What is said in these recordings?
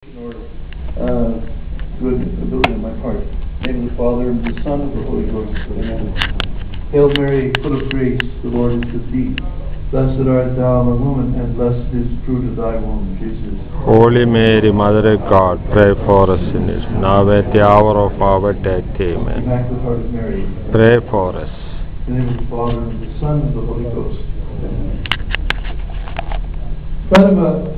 Or good ability on my part. In the name of the Father, and the Son, and the Holy Ghost. Amen. Hail Mary, full of grace, the Lord is with thee. Blessed art thou among women, and blessed is the fruit of thy womb, Jesus. Holy Mary, Mother of God, pray for us sinners, now at the hour of our death. Amen. Immaculate Heart of Mary, pray for us. in the name of the Father, and the Son, and the Holy Ghost. Amen. Fatima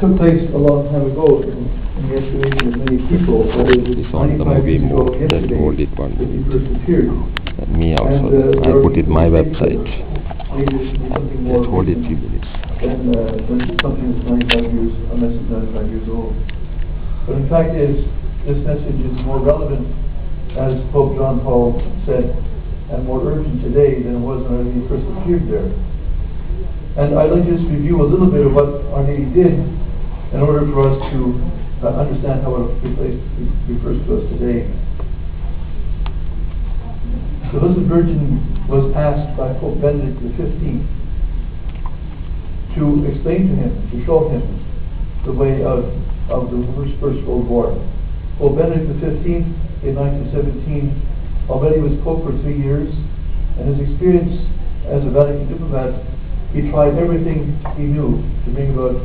took place a long time ago in the estimation of many people, but it was 25 years ago yesterday that he first appeared. Me also. I put it my website. Just hold it 3 minutes. And something that's 95 years, a message 95 years old. But in fact, this message is more relevant, as Pope John Paul said, and more urgent today than it was when he first appeared there. And I'd like to just review a little bit of what Our Lady did in order for us to understand how it refers to us today. The Blessed Virgin was asked by Pope Benedict XV to explain to him, to show him the way of the First World War. Pope Benedict XV in 1917 already was Pope for 3 years, and his experience as a Vatican diplomat, he tried everything he knew to bring about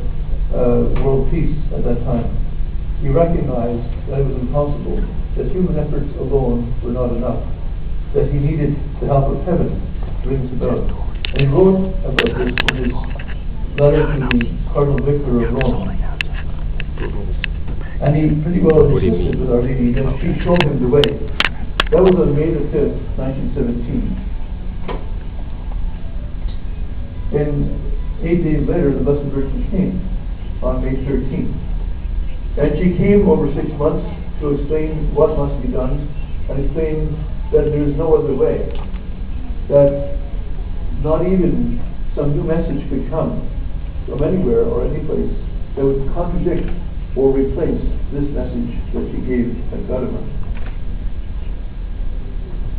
world peace at that time. He recognized that it was impossible, that human efforts alone were not enough, that he needed the help of heaven to bring this about. And he wrote about this in his letter to the Cardinal Vicar of Rome. And he pretty well insisted with Our Lady that she showed him the way. That was on May the 5th, 1917. And 8 days later, the Blessed Virgin came on May 13th. And she came over 6 months to explain what must be done, and explain that there is no other way, that not even some new message could come from anywhere or any place that would contradict or replace this message that she gave at Fatima.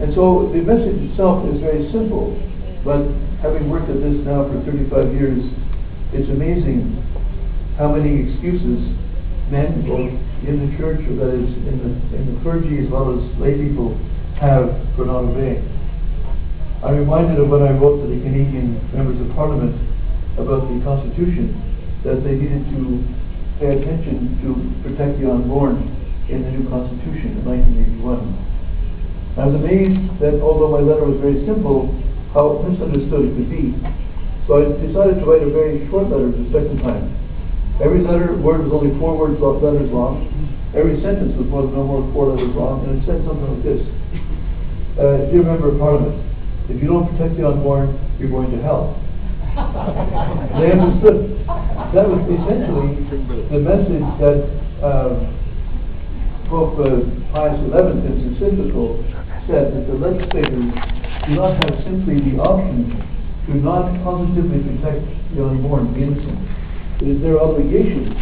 And so the message itself is very simple, but having worked at this now for 35 years, it's amazing how many excuses men, both in the church, or that is in the clergy as well as lay people, have for not obeying. I'm reminded of when I wrote to the Canadian members of Parliament about the Constitution, that they needed to pay attention to protect the unborn in the new Constitution in 1981. I was amazed that although my letter was very simple, how misunderstood it could be. So I decided to write a very short letter the second time. Every word was only 4 letters long. Every sentence was no more than 4 letters long, and it said something like this. Dear Member of Parliament, if you don't protect the unborn, you're going to hell. They understood. That was essentially the message that Pope Pius XI in his encyclical said, that the legislators do not have simply the option to not positively protect the unborn, the innocent. It is their obligation